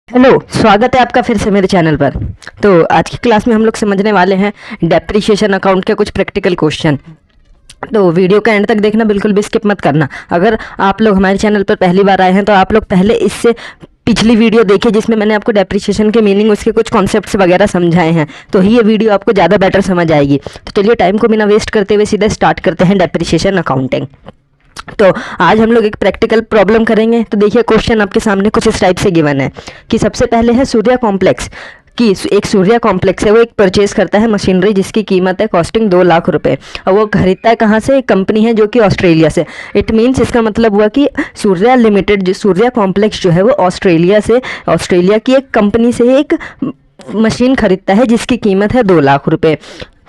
Hello, स्वागत है आपका फिर से मेरे चैनल पर। तो आज की क्लास में हम लोग समझने वाले हैं डेप्रिसिएशन अकाउंट के कुछ प्रैक्टिकल क्वेश्चन। तो वीडियो का एंड तक देखना, बिल्कुल भी स्किप मत करना। अगर आप लोग हमारे चैनल पर पहली बार आए हैं तो आप लोग पहले इससे पिछली वीडियो देखिए जिसमें मैंने आपको डेप्रिसिएशन के मीनिंग, उसके कुछ कॉन्सेप्ट्स वगैरह समझाए हैं, तो ही ये वीडियो आपको ज़्यादा बेटर समझ आएगी। तो चलिए टाइम को बिना वेस्ट करते हुए सीधे स्टार्ट करते हैं डेप्रिसिएशन अकाउंटिंग। तो आज हम लोग एक प्रैक्टिकल प्रॉब्लम करेंगे। तो देखिए क्वेश्चन आपके सामने कुछ इस टाइप से गिवन है कि सबसे पहले है सूर्या कॉम्प्लेक्स कि एक सूर्या कॉम्प्लेक्स है, वो एक परचेज करता है मशीनरी जिसकी कीमत है कॉस्टिंग 2 लाख रुपए, और वो खरीदता है कहाँ से? एक कंपनी है जो कि ऑस्ट्रेलिया से। इट मीन्स इसका मतलब हुआ कि सूर्या लिमिटेड, जो सूर्या कॉम्प्लेक्स जो है वो ऑस्ट्रेलिया से, ऑस्ट्रेलिया की एक कंपनी से एक मशीन खरीदता है जिसकी कीमत है 2 लाख रुपए।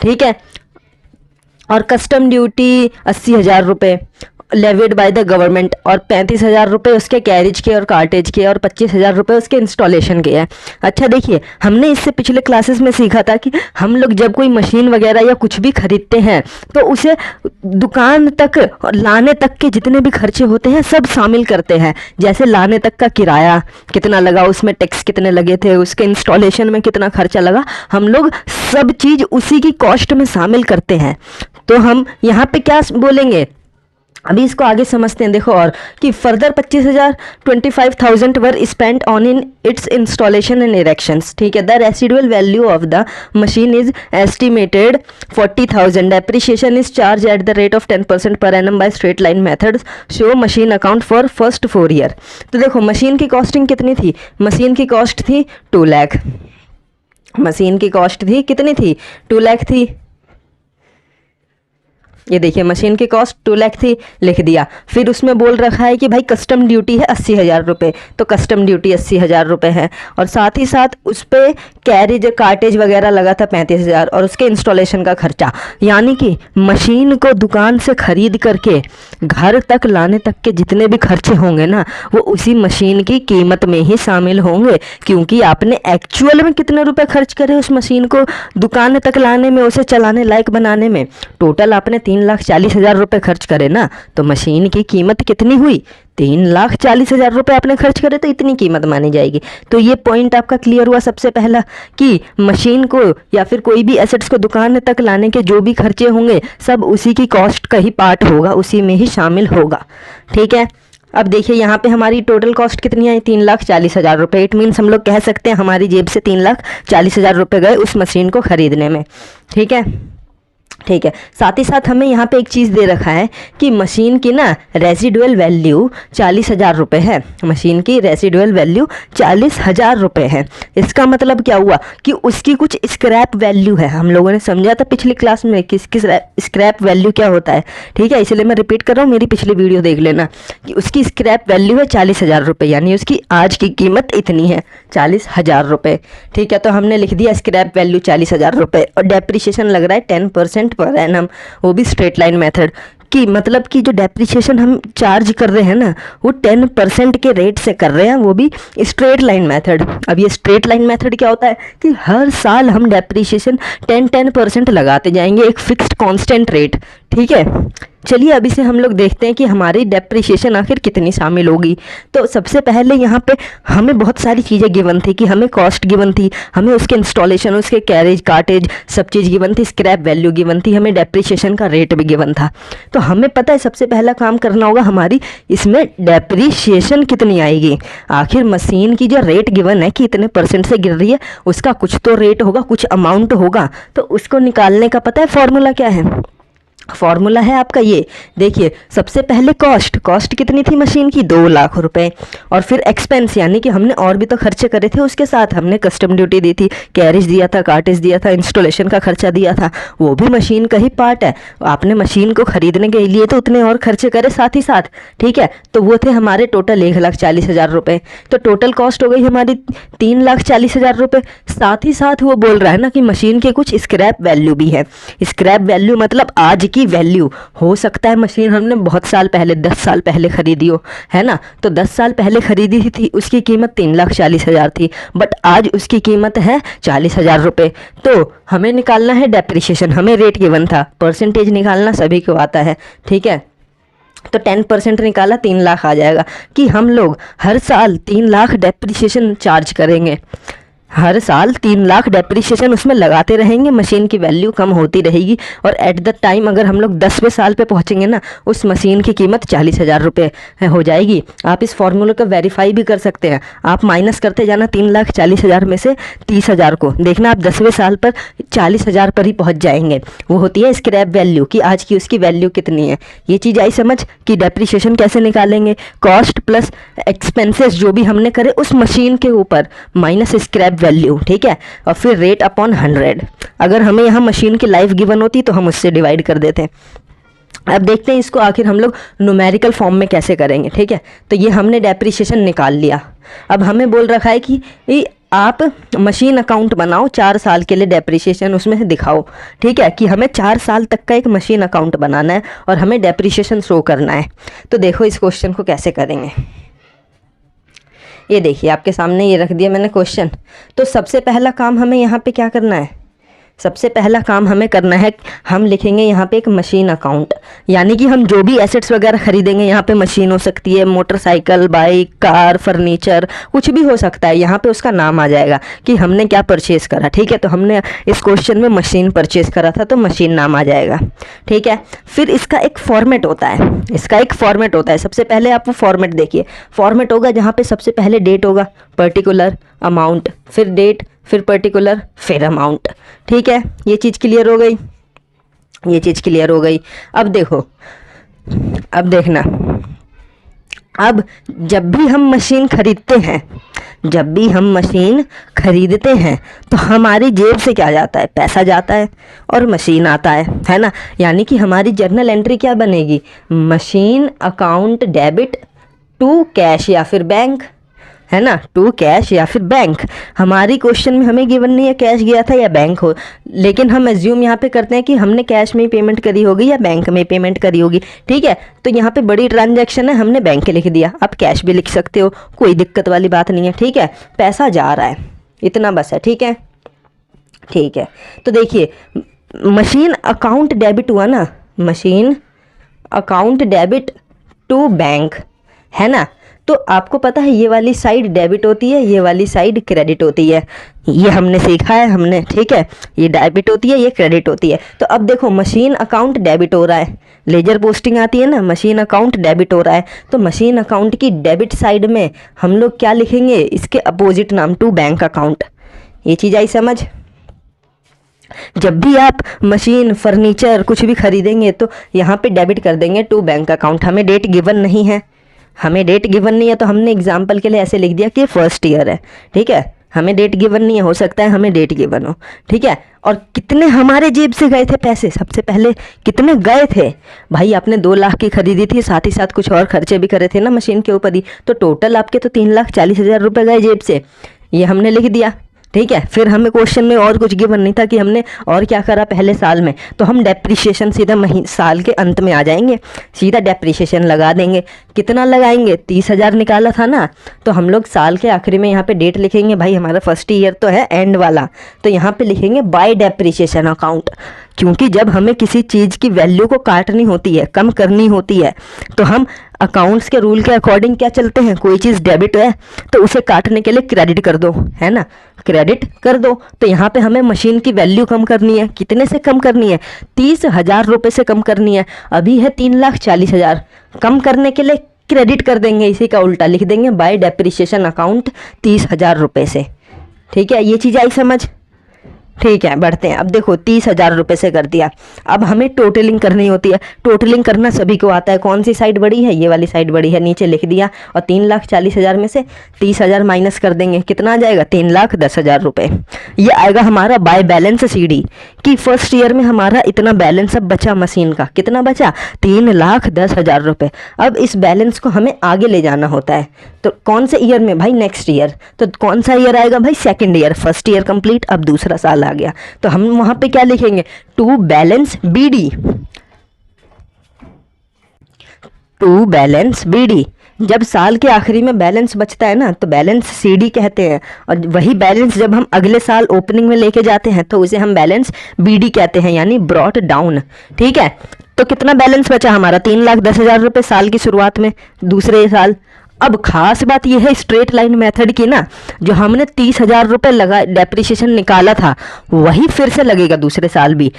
ठीक है। और कस्टम ड्यूटी 80,000 रुपये लेविड बाय द गवर्नमेंट, और 35,000 रुपये उसके कैरिज के और कार्टेज के, और 25,000 रुपये उसके इंस्टॉलेशन के हैं। अच्छा देखिए, हमने इससे पिछले क्लासेस में सीखा था कि हम लोग जब कोई मशीन वगैरह या कुछ भी खरीदते हैं तो उसे दुकान तक और लाने तक के जितने भी खर्चे होते हैं सब शामिल करते हैं। जैसे लाने तक का किराया कितना लगा, उसमें टैक्स कितने लगे थे, उसके इंस्टॉलेशन में कितना खर्चा लगा, हम लोग सब चीज़ उसी की कॉस्ट में शामिल करते हैं। तो हम यहाँ पे क्या बोलेंगे, अभी इसको आगे समझते हैं। देखो और कि further 25,000 were spent on in its installation and erections. ठीक है। The residual value of the machine is estimated 40,000। Depreciation is charge at the rate of 10% per annum by straight line method. Show machine account for first 4 year. तो देखो machine की costing कितनी थी? Machine की cost थी 2 lakh. Machine की cost थी कितनी थी? 2 लाख थी। ये देखिए मशीन की कॉस्ट 2 लाख थी, लिख दिया। फिर उसमें बोल रखा है कि भाई कस्टम ड्यूटी है 80,000 रुपये, तो कस्टम ड्यूटी 80,000 रुपये है, और साथ ही साथ उस पर कैरेज कार्टेज वगैरह लगा था 35,000, और उसके इंस्टॉलेशन का खर्चा। यानी कि मशीन को दुकान से खरीद करके घर तक लाने तक के जितने भी खर्चे होंगे ना, वो उसी मशीन की कीमत में ही शामिल होंगे, क्योंकि आपने एक्चुअल में कितने रुपए खर्च करे उस मशीन को दुकान तक लाने में, उसे चलाने लायक बनाने में। टोटल आपने 3,40,000 रुपये खर्च करे ना, तो मशीन की कीमत कितनी हुई? 3,40,000 रुपये आपने खर्च करे तो इतनी कीमत मानी जाएगी। तो ये पॉइंट आपका क्लियर हुआ सबसे पहला कि मशीन को या फिर कोई भी एसेट्स को दुकान तक लाने के जो भी खर्चे होंगे सब उसी की कॉस्ट का ही पार्ट होगा, उसी में ही शामिल होगा। ठीक है। अब देखिए यहाँ पे हमारी टोटल कॉस्ट कितनी आई? 3,40,000 रुपये। इट मीन्स हम लोग कह सकते हैं हमारी जेब से 3,40,000 रुपये गए उस मशीन को खरीदने में। ठीक है। ठीक है। साथ ही साथ हमें यहाँ पे एक चीज़ दे रखा है कि मशीन की ना रेसिडुअल वैल्यू 40,000 रुपये है। मशीन की रेसिडुअल वैल्यू 40,000 रुपये है। इसका मतलब क्या हुआ कि उसकी कुछ स्क्रैप वैल्यू है। हम लोगों ने समझा था पिछली क्लास में कि स्क्रैप वैल्यू क्या होता है। ठीक है। इसलिए मैं रिपीट कर रहा हूँ, मेरी पिछली वीडियो देख लेना कि उसकी स्क्रैप वैल्यू है 40,000 रुपये, यानी उसकी आज की कीमत इतनी है 40,000 रुपये। ठीक है। तो हमने लिख दिया स्क्रैप वैल्यू 40,000 रुपये, और डेप्रिसिएशन लग रहा है 10% पर एनम, वो भी स्ट्रेट लाइन मेथड की। मतलब कि जो डेप्रिसिएशन हम चार्ज कर रहे हैं ना, वो 10% के रेट से कर रहे हैं, वो भी स्ट्रेट लाइन मेथड। अब ये स्ट्रेट लाइन मेथड क्या होता है कि हर साल हम डेप्रिसिएशन 10% लगाते जाएंगे, एक फिक्स्ड कांस्टेंट रेट। ठीक है। चलिए अभी से हम लोग देखते हैं कि हमारी डेप्रिसिएशन आखिर कितनी शामिल होगी। तो सबसे पहले यहाँ पे हमें बहुत सारी चीज़ें गिवन थी कि हमें कॉस्ट गिवन थी, हमें उसके इंस्टॉलेशन, उसके कैरेज कार्टेज सब चीज़ गिवन थी, स्क्रैप वैल्यू गिवन थी, हमें डेप्रिसिएशन का रेट भी गिवन था। तो हमें पता है सबसे पहला काम करना होगा हमारी इसमें डेप्रिसिएशन कितनी आएगी। आखिर मशीन की जो रेट गिवन है कि इतने % से गिर रही है, उसका कुछ तो रेट होगा, कुछ अमाउंट होगा। तो उसको निकालने का पता है फॉर्मूला क्या है? फॉर्मूला है आपका ये, देखिए सबसे पहले कॉस्ट कितनी थी मशीन की? 2 लाख रुपए। और फिर एक्सपेंस, यानी कि हमने और भी तो खर्चे करे थे उसके साथ, हमने कस्टम ड्यूटी दी थी, कैरेज दिया था, कार्टेज दिया था, इंस्टॉलेशन का खर्चा दिया था, वो भी मशीन का ही पार्ट है। आपने मशीन को खरीदने के लिए तो उतने और खर्चे करे साथ ही साथ। ठीक है। तो वो थे हमारे टोटल 1,40,000 रुपये। तो टोटल कॉस्ट हो गई हमारी 3,40,000 रुपये। साथ ही साथ वो बोल रहा है ना कि मशीन के कुछ स्क्रैप वैल्यू भी है। स्क्रैप वैल्यू मतलब आज की वैल्यू। हो सकता है मशीन हमने बहुत साल पहले, 10 साल पहले खरीदी हो, है ना, तो 10 साल पहले खरीदी थी, उसकी कीमत 3,40,000 थी, बट आज उसकी कीमत है 40,000 रुपये। तो हमें निकालना है डेप्रिसिएशन, हमें रेट गिवन था, परसेंटेज निकालना सभी को आता है। ठीक है। तो 10% निकाला 3 लाख आ जाएगा कि हम लोग हर साल 3 लाख डेप्रिसिएशन चार्ज करेंगे, हर साल 3 लाख डेप्रिसिएशन उसमें लगाते रहेंगे, मशीन की वैल्यू कम होती रहेगी और एट द टाइम अगर हम लोग 10वें साल पे पहुंचेंगे ना, उस मशीन की कीमत 40,000 रुपये हो जाएगी। आप इस फॉर्मूले को वेरीफाई भी कर सकते हैं, आप माइनस करते जाना 3,40,000 में से 30,000 को, देखना आप 10वें साल पर 40,000 पर ही पहुँच जाएंगे। वो होती है स्क्रैप वैल्यू कि आज की उसकी वैल्यू कितनी है। ये चीज़ आई समझ कि डेप्रिसिएशन कैसे निकालेंगे, कॉस्ट प्लस एक्सपेंसेस जो भी हमने करे उस मशीन के ऊपर माइनस स्क्रैप वैल्यू, ठीक है, और फिर रेट अपॉन 100। अगर हमें यहाँ मशीन की लाइफ गिवन होती तो हम उससे डिवाइड कर देते। अब देखते हैं इसको आखिर हम लोग न्यूमेरिकल फॉर्म में कैसे करेंगे, ठीक है। तो ये हमने डेप्रिसिएशन निकाल लिया। अब हमें बोल रखा है कि आप मशीन अकाउंट बनाओ, 4 साल के लिए डेप्रिसिएशन उसमें से दिखाओ, ठीक है, कि हमें 4 साल तक का एक मशीन अकाउंट बनाना है और हमें डेप्रिसिएशन शो करना है। तो देखो इस क्वेश्चन को कैसे करेंगे। ये देखिए आपके सामने ये रख दिया मैंने क्वेश्चन। तो सबसे पहला काम हमें यहाँ पे क्या करना है, सबसे पहला काम हमें करना है, हम लिखेंगे यहाँ पे एक मशीन अकाउंट, यानी कि हम जो भी एसेट्स वगैरह खरीदेंगे, यहाँ पे मशीन हो सकती है, मोटरसाइकिल, बाइक, कार, फर्नीचर, कुछ भी हो सकता है, यहाँ पे उसका नाम आ जाएगा कि हमने क्या परचेज़ करा, ठीक है। तो हमने इस क्वेश्चन में मशीन परचेज़ करा था तो मशीन नाम आ जाएगा, ठीक है। फिर इसका एक फॉर्मेट होता है, इसका एक फॉर्मेट होता है। सबसे पहले आप वो फॉर्मेट देखिए, फॉर्मेट होगा जहाँ पे सबसे पहले डेट होगा, पर्टिकुलर, अमाउंट, फिर डेट, फिर पर्टिकुलर, फिर अमाउंट, ठीक है। ये चीज़ क्लियर हो गई, ये चीज़ क्लियर हो गई। अब देखो, अब देखना, अब जब भी हम मशीन खरीदते हैं, जब भी हम मशीन खरीदते हैं तो हमारी जेब से क्या जाता है, पैसा जाता है और मशीन आता है ना। यानी कि हमारी जर्नल एंट्री क्या बनेगी, machine account debit to cash या फिर बैंक, है ना, टू कैश या फिर बैंक। हमारी क्वेश्चन में हमें गिवन नहीं है कैश गया था या बैंक हो, लेकिन हम एज्यूम यहाँ पे करते हैं कि हमने कैश में ही पेमेंट करी होगी या बैंक में पेमेंट करी होगी, ठीक है। तो यहाँ पे बड़ी ट्रांजैक्शन है, हमने बैंक लिख दिया, आप कैश भी लिख सकते हो, कोई दिक्कत वाली बात नहीं है, ठीक है। पैसा जा रहा है, इतना बस है, ठीक है, ठीक है। तो देखिए मशीन अकाउंट डेबिट हुआ ना, machine account debit to bank, है ना। तो आपको पता है ये वाली साइड डेबिट होती है, ये वाली साइड क्रेडिट होती है, ये हमने सीखा है हमने, ठीक है। ये डेबिट होती है, ये क्रेडिट होती है। तो अब देखो मशीन अकाउंट डेबिट हो रहा है, लेजर पोस्टिंग आती है ना, मशीन अकाउंट डेबिट हो रहा है, तो मशीन अकाउंट की डेबिट साइड में हम लोग क्या लिखेंगे, इसके अपोजिट नाम, टू बैंक अकाउंट। ये चीज़ आई समझ। जब भी आप मशीन, फर्नीचर कुछ भी खरीदेंगे तो यहाँ पे डेबिट कर देंगे टू बैंक अकाउंट। हमें डेट गिवन नहीं है, हमें डेट गिवन नहीं है तो हमने एग्जाम्पल के लिए ऐसे लिख दिया कि फर्स्ट ईयर है, ठीक है। हमें डेट गिवन नहीं है, हो सकता है हमें डेट गिवन हो, ठीक है। और कितने हमारे जेब से गए थे पैसे, सबसे पहले कितने गए थे भाई, आपने 2 लाख की खरीदी थी, साथ ही साथ कुछ और खर्चे भी करे थे ना मशीन के ऊपर ही, तो टोटल आपके तो 3,40,000 रुपये गए जेब से, ये हमने लिख दिया, ठीक है। फिर हमें क्वेश्चन में और कुछ गिवन नहीं था कि हमने और क्या करा पहले साल में, तो हम डेप्रिसिएशन सीधा साल के अंत में आ जाएंगे, सीधा डेप्रिसिएशन लगा देंगे। कितना लगाएंगे, 30,000 निकाला था ना, तो हम लोग साल के आखिरी में यहाँ पे डेट लिखेंगे, भाई हमारा फर्स्ट ईयर तो है एंड वाला, तो यहाँ पे लिखेंगे बाय डेप्रिसिएशन अकाउंट, क्योंकि जब हमें किसी चीज़ की वैल्यू को काटनी होती है, कम करनी होती है, तो हम अकाउंट्स के रूल के अकॉर्डिंग क्या चलते हैं, कोई चीज़ डेबिट है तो उसे काटने के लिए क्रेडिट कर दो, है ना, क्रेडिट कर दो। तो यहाँ पे हमें मशीन की वैल्यू कम करनी है, कितने से कम करनी है, 30,000 रुपये से कम करनी है। अभी है 3,40,000, कम करने के लिए क्रेडिट कर देंगे, इसी का उल्टा लिख देंगे बाय डेप्रिसिएशन अकाउंट 30,000 रुपये से, ठीक है। ये चीज़ आई समझ, ठीक है। बढ़ते हैं, अब देखो 30,000 रुपये से कर दिया, अब हमें टोटलिंग करनी होती है। टोटलिंग करना सभी को आता है, कौन सी साइड बड़ी है, ये वाली साइड बड़ी है, नीचे लिख दिया, और 3,40,000 में से 30,000 माइनस कर देंगे, कितना आ जाएगा, 3,10,000 रुपये। ये आएगा हमारा बाय बैलेंस सीडी कि फर्स्ट ईयर में हमारा इतना बैलेंस अब बचा मशीन का, कितना बचा, 3,10,000 रुपये। अब इस बैलेंस को हमें आगे ले जाना होता है, तो कौन से ईयर में भाई, नेक्स्ट ईयर। तो कौन सा ईयर आएगा भाई, second year, first year complete, अब दूसरा साल आ गया, तो हम वहां पे क्या लिखेंगे, to balance BD, to balance BD. जब साल के आखिरी में बैलेंस बचता है ना तो बैलेंस सीडी कहते हैं, और वही बैलेंस जब हम अगले साल ओपनिंग में लेके जाते हैं तो उसे हम बैलेंस बीडी कहते हैं, यानी ब्रॉट डाउन, ठीक है। तो कितना बैलेंस बचा हमारा, 3,10,000 रुपये साल की शुरुआत में, दूसरे साल। अब खास बात यह है स्ट्रेट लाइन मेथड की ना, जो हमने 30,000 रुपये लगा डेप्रिसिएशन निकाला था वही फिर से लगेगा दूसरे साल भी,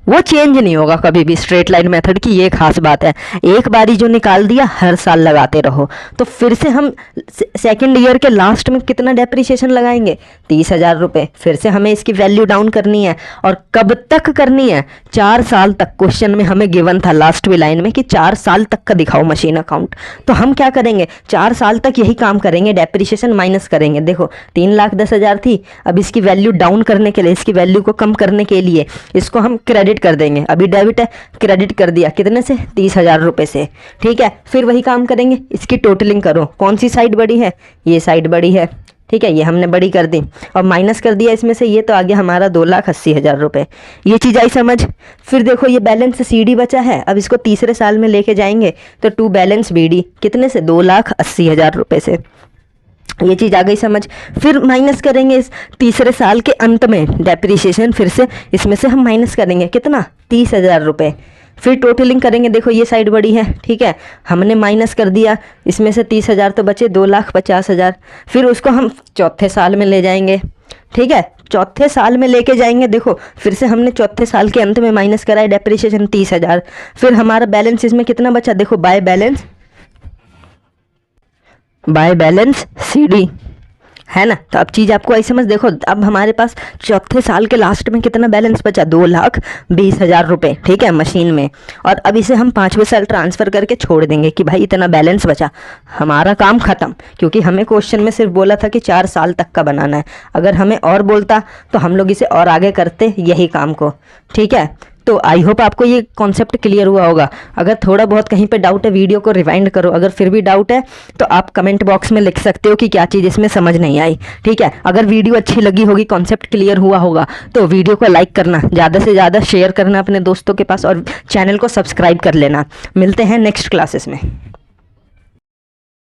वो चेंज नहीं होगा कभी भी स्ट्रेट लाइन मेथड की, ये खास बात है। एक बारी जो निकाल दिया हर साल लगाते रहो। तो फिर से हम सेकंड ईयर के लास्ट में कितना डेप्रिसिएशन लगाएंगे, 30,000 रुपये। फिर से हमें इसकी वैल्यू डाउन करनी है, और कब तक करनी है, 4 साल तक। क्वेश्चन में हमें गिवन था लास्ट भी लाइन में कि 4 साल तक का दिखाओ मशीन अकाउंट। तो हम क्या करेंगे, 4 साल तक यही काम करेंगे, डेप्रिसिएशन माइनस करेंगे। देखो 3,10,000 थी, अब इसकी वैल्यू डाउन करने के लिए, इसकी वैल्यू को कम करने के लिए इसको हम क्रेडिट कर देंगे। अभी डेबिट है, क्रेडिट कर दिया कितने से, 30,000 रुपये से। ठीक है, फिर वही काम करेंगे, इसकी टोटलिंग करो, कौन सी साइड बड़ी है, ये साइड बड़ी है। ठीक है, ये हमने बड़ी कर दी और माइनस कर दिया इसमें से, ये तो आ गया हमारा 2,80,000 रुपये। ये चीज़ आई समझ। फिर देखो ये बैलेंस CD बचा है, अब इसको तीसरे साल में लेके जाएंगे तो टू बैलेंस BD कितने से, 2,80,000 रुपये से। ये चीज़ आ गई समझ। फिर माइनस करेंगे इस तीसरे साल के अंत में डेप्रिसिएशन, फिर से इसमें से हम माइनस करेंगे कितना, 30,000 रुपये। फिर टोटलिंग करेंगे, देखो ये साइड बड़ी है। ठीक है, हमने माइनस कर दिया, इसमें से 30,000 तो बचे 2,50,000। फिर उसको हम चौथे साल में ले जाएंगे। ठीक है, चौथे साल में लेके जाएंगे। देखो फिर से हमने चौथे साल के अंत में माइनस करा है डेप्रिसिएशन 30,000। फिर हमारा बैलेंस इसमें कितना बचा, देखो बाय बैलेंस CD है ना। तो अब चीज़ आपको ऐसे समझ, देखो अब हमारे पास चौथे साल के लास्ट में कितना बैलेंस बचा, 2,20,000 रुपये। ठीक है, मशीन में। और अब इसे हम 5वें साल ट्रांसफ़र करके छोड़ देंगे कि भाई इतना बैलेंस बचा, हमारा काम ख़त्म। क्योंकि हमें क्वेश्चन में सिर्फ बोला था कि 4 साल तक का बनाना है, अगर हमें और बोलता तो हम लोग इसे और आगे करते यही काम को। ठीक है, तो आई होप आपको ये कॉन्सेप्ट क्लियर हुआ होगा। अगर थोड़ा बहुत कहीं पे डाउट है, वीडियो को रिवाइंड करो। अगर फिर भी डाउट है तो आप कमेंट बॉक्स में लिख सकते हो कि क्या चीज़ इसमें समझ नहीं आई। ठीक है, अगर वीडियो अच्छी लगी होगी, कॉन्सेप्ट क्लियर हुआ होगा, तो वीडियो को लाइक करना, ज़्यादा से ज़्यादा शेयर करना अपने दोस्तों के पास, और चैनल को सब्सक्राइब कर लेना। मिलते हैं नेक्स्ट क्लासेस में।